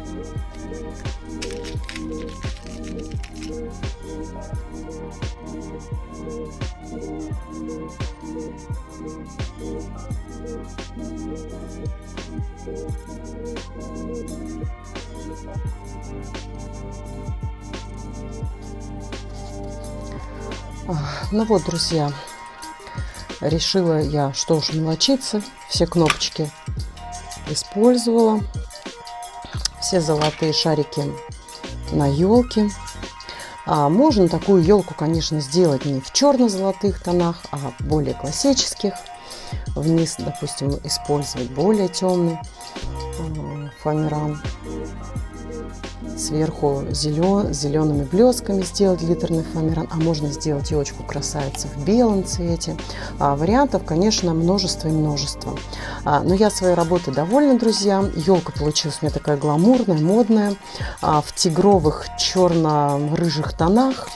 Ну вот, друзья, решила я, что уж мелочиться, все кнопочки использовала, все золотые шарики на елке. Можно такую елку, конечно, сделать не в черно-золотых тонах, а в более классических. Вниз, допустим, использовать более темный фоамиран. Сверху зелеными блесками сделать глиттерный фоамиран. А можно сделать елочку красавицу в белом цвете. Вариантов, конечно, множество и множество. Но я своей работой довольна, друзья. Елка получилась у меня такая гламурная, модная, в тигровых черно-рыжих тонах.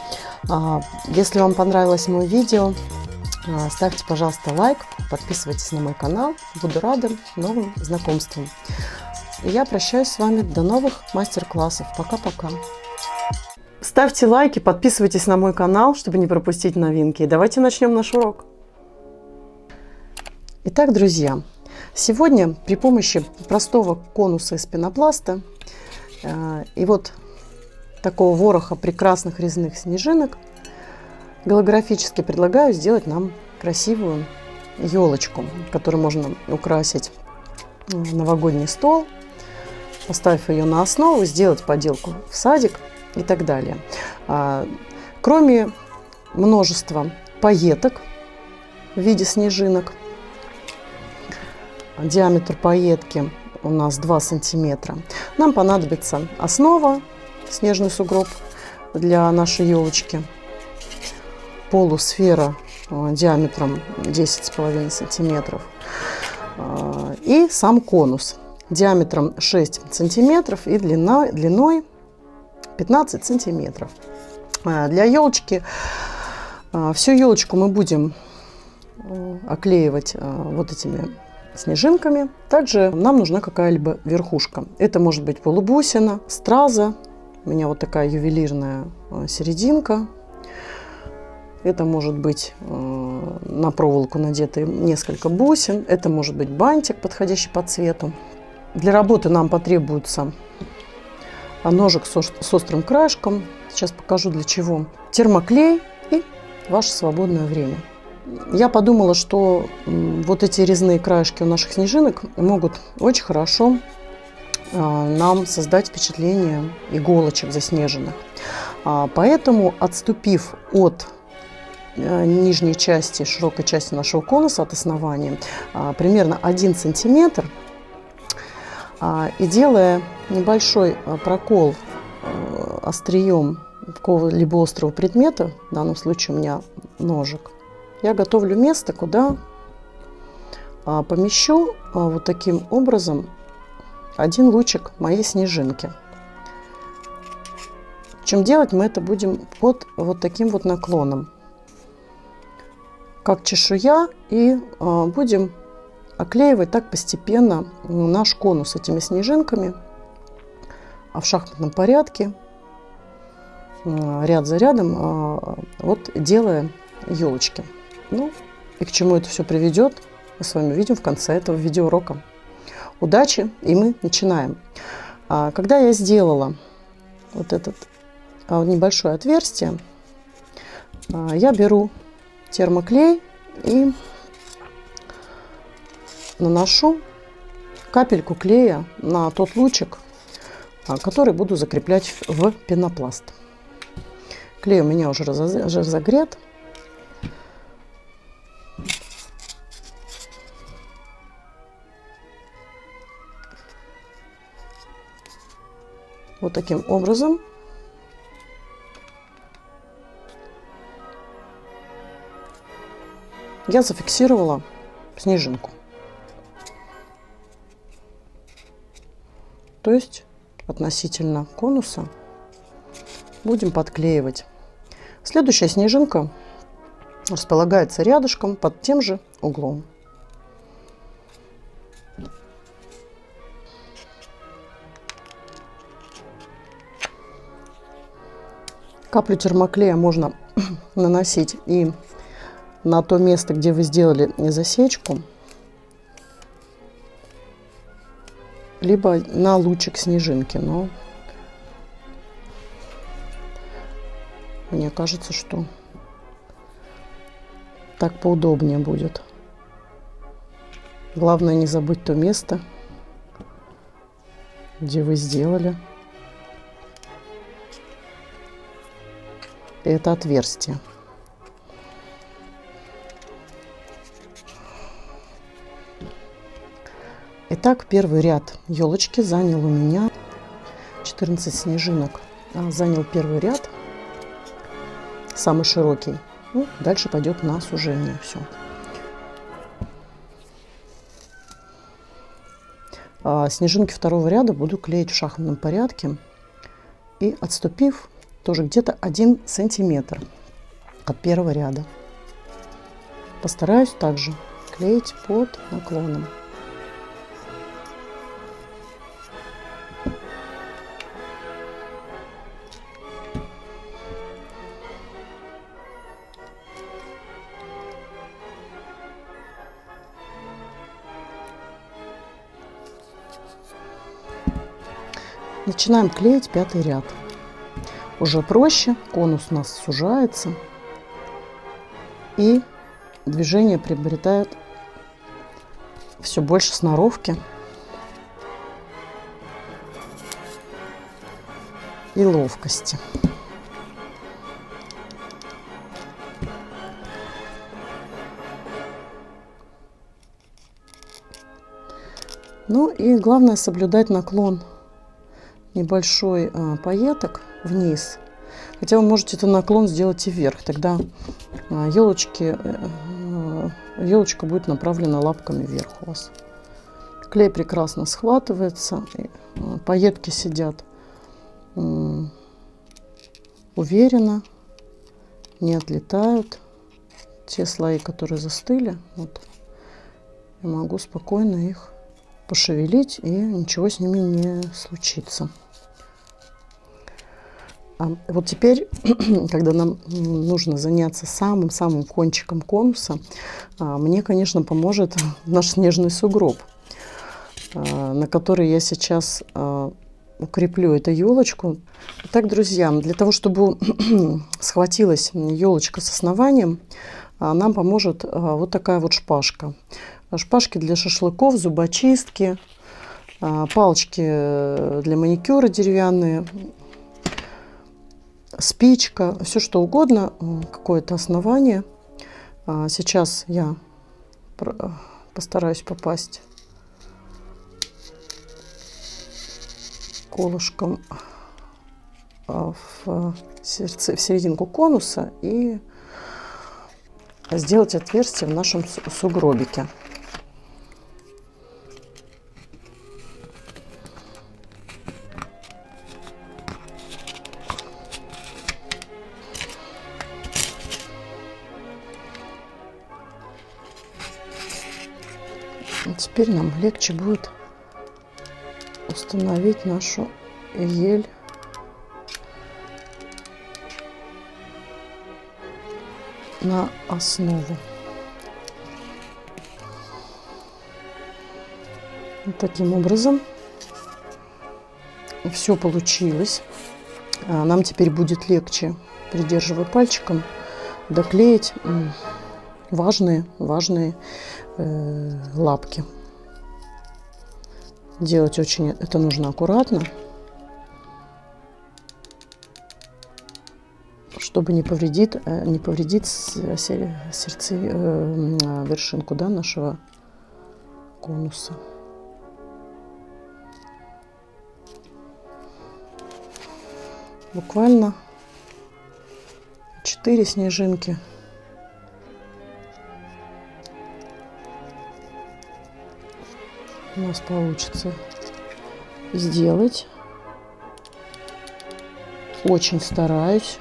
Если вам понравилось мое видео, ставьте, пожалуйста, лайк, подписывайтесь на мой канал. Буду рада новым знакомствам. И я прощаюсь с вами до новых мастер-классов. Пока-пока. Ставьте лайки, подписывайтесь на мой канал, чтобы не пропустить новинки. И давайте начнем наш урок. Итак, друзья, сегодня при помощи простого конуса из пенопласта и вот такого вороха прекрасных резных снежинок голографически предлагаю сделать нам красивую елочку, которую можно украсить новогодний стол, поставив ее на основу, сделать поделку в садик и так далее. Кроме множества пайеток в виде снежинок, диаметр пайетки у нас 2 сантиметра, нам понадобится основа, снежный сугроб для нашей елочки, полусфера диаметром 10,5 сантиметров и сам конус диаметром 6 сантиметров и длиной 15 сантиметров. Для елочки, всю елочку мы будем оклеивать вот этими снежинками. Также нам нужна какая-либо верхушка. Это может быть полубусина, страза. У меня вот такая ювелирная серединка. Это может быть на проволоку надеты несколько бусин. Это может быть бантик, подходящий по цвету. Для работы нам потребуется ножик с острым краешком. Сейчас покажу для чего. Термоклей и ваше свободное время. Я подумала, что вот эти резные краешки у наших снежинок могут очень хорошо нам создать впечатление иголочек заснеженных. Поэтому, отступив от нижней части, широкой части нашего конуса, от основания, примерно 1 сантиметр, и делая небольшой прокол острием какого-либо острого предмета, в данном случае у меня ножик, я готовлю место, куда помещу вот таким образом 1 лучик моей снежинки. Причем делать мы это будем под вот таким вот наклоном, как чешуя, и будем оклеивать так постепенно наш конус этими снежинками, в шахматном порядке, ряд за рядом, вот делая елочки. Ну и к чему это все приведет, мы с вами увидим в конце этого видеоурока. Удачи, и мы начинаем. Когда я сделала вот это небольшое отверстие, я беру термоклей и наношу капельку клея на тот лучик, который буду закреплять в пенопласт. Клей у меня уже разогрет. Вот таким образом. Я зафиксировала снежинку. То есть относительно конуса будем подклеивать. Следующая снежинка располагается рядышком под тем же углом. Каплю термоклея можно наносить и на то место, где вы сделали засечку, либо на лучик снежинки, но мне кажется, что так поудобнее будет. Главное не забыть то место, где вы сделали это отверстие. Итак, первый ряд елочки занял у меня 14 снежинок. Занял первый ряд, самый широкий. Ну, дальше пойдет на сужение все. Снежинки второго ряда буду клеить в шахматном порядке. И отступив тоже где-то 1 сантиметр от первого ряда. Постараюсь также клеить под наклоном. Начинаем клеить 5-й ряд. Уже проще, конус у нас сужается, и движение приобретает все больше сноровки и ловкости. Ну и главное соблюдать наклон небольшой пайеток вниз. Хотя вы можете этот наклон сделать и вверх. Тогда елочка будет направлена лапками вверх у вас. Клей прекрасно схватывается. Пайетки сидят уверенно, не отлетают. Те слои, которые застыли, вот, я могу спокойно их пошевелить, и ничего с ними не случится. А вот теперь, когда нам нужно заняться самым-самым кончиком конуса, мне, конечно, поможет наш снежный сугроб, на который я сейчас укреплю эту елочку. Итак, друзья, для того, чтобы схватилась елочка с основанием, нам поможет вот такая вот шпажка. Шпажки для шашлыков, зубочистки, палочки для маникюра деревянные, спичка, все что угодно, какое-то основание. Сейчас я постараюсь попасть колышком в серединку конуса и сделать отверстие в нашем сугробике. Теперь нам легче будет установить нашу ель на основу. Вот таким образом все получилось. Нам теперь будет легче, придерживая пальчиком, доклеить важные лапки. Делать очень это нужно аккуратно, чтобы не повредить вершинку, да, нашего конуса. Буквально 4 снежинки. У нас получится сделать. Очень стараюсь.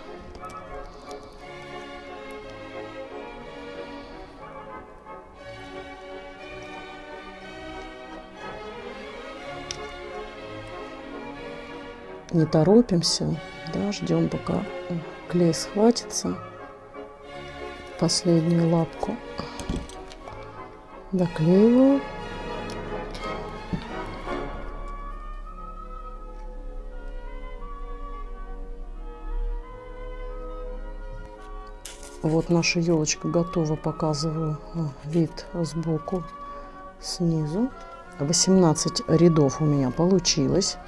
Не торопимся, да, ждем, пока клей схватится. Последнюю лапку доклеиваю. Вот наша елочка готова, показываю вид сбоку, снизу. 18 рядов у меня получилось.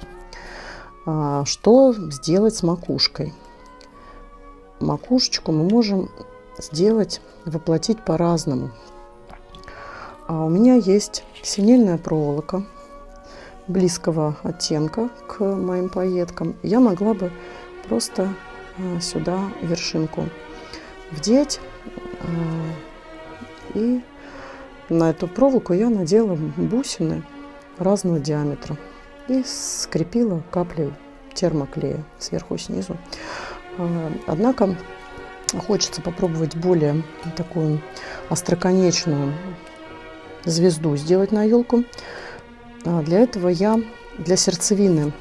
Что сделать с макушкой? Макушечку мы можем сделать, воплотить по-разному. У меня есть синельная проволока близкого оттенка к моим пайеткам. Я могла бы просто сюда вершинку вдеть, и на эту проволоку я надела бусины разного диаметра и скрепила каплей термоклея сверху и снизу. Однако хочется попробовать более такую остроконечную звезду сделать на елку. Для этого я для сердцевины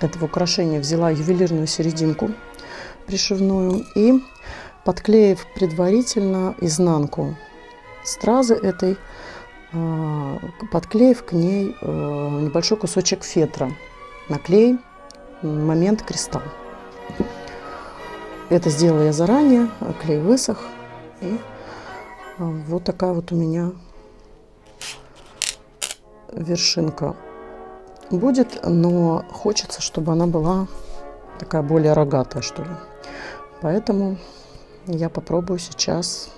этого украшения взяла ювелирную серединку пришивную и, подклеив предварительно изнанку стразы этой, подклеив к ней небольшой кусочек фетра, наклей момент кристалл. Это сделала я заранее, клей высох, и вот такая вот у меня вершинка будет, но хочется, чтобы она была такая более рогатая, что ли. Поэтому я попробую сейчас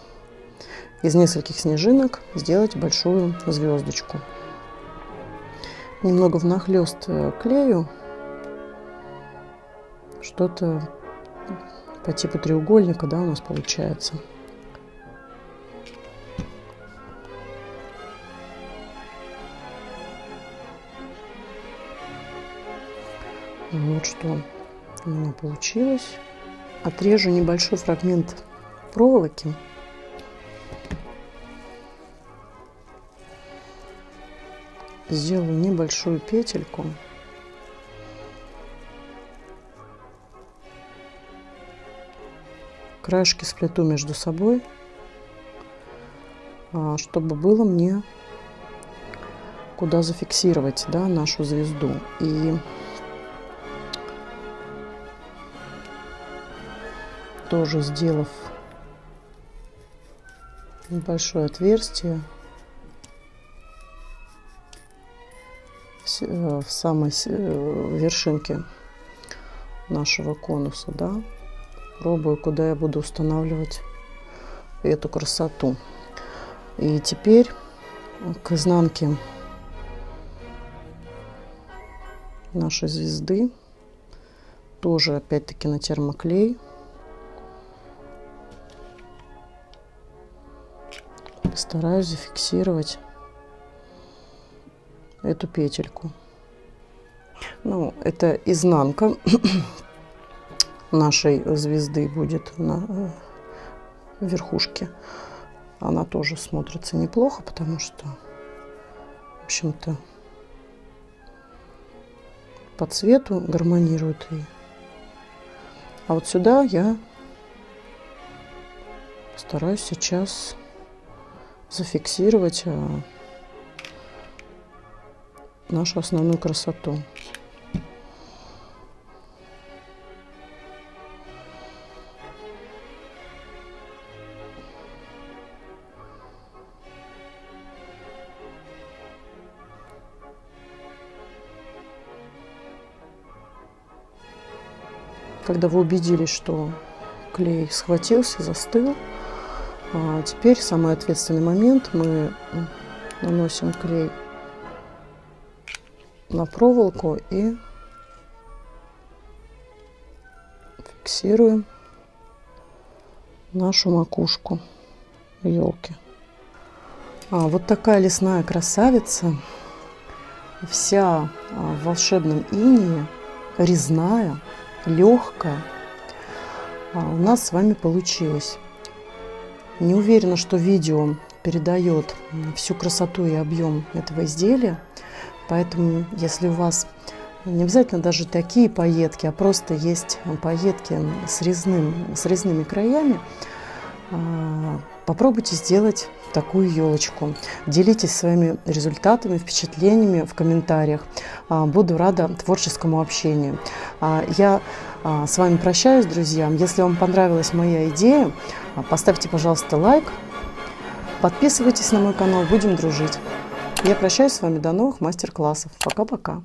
из нескольких снежинок сделать большую звездочку. Немного внахлёст клею, что-то по типу треугольника, да, у нас получается. Вот что у меня получилось. Отрежу небольшой фрагмент проволоки. Сделаю небольшую петельку. Краешки сплету между собой, чтобы было мне куда зафиксировать, да, нашу звезду. И тоже сделав небольшое отверстие в самой вершинке нашего конуса, да, пробую, куда я буду устанавливать эту красоту. И теперь к изнанке нашей звезды тоже опять-таки на термоклей постараюсь зафиксировать эту петельку. Ну, это изнанка нашей звезды будет на верхушке. Она тоже смотрится неплохо, потому что, в общем-то, по цвету гармонирует. А вот сюда я постараюсь сейчас зафиксировать нашу основную красоту. Когда вы убедились, что клей схватился, застыл, теперь самый ответственный момент. Мы наносим клей на проволоку и фиксируем нашу макушку елки. Вот такая лесная красавица, вся в волшебном инее, резная, легкая, у нас с вами получилось. Не уверена, что видео передает всю красоту и объем этого изделия, поэтому если у вас не обязательно даже такие пайетки, а просто есть пайетки с резными краями, попробуйте сделать такую елочку. Делитесь своими результатами, впечатлениями в комментариях. Буду рада творческому общению. Я с вами прощаюсь, друзья. Если вам понравилась моя идея, поставьте, пожалуйста, лайк. Подписывайтесь на мой канал, будем дружить. Я прощаюсь с вами, до новых мастер-классов. Пока-пока.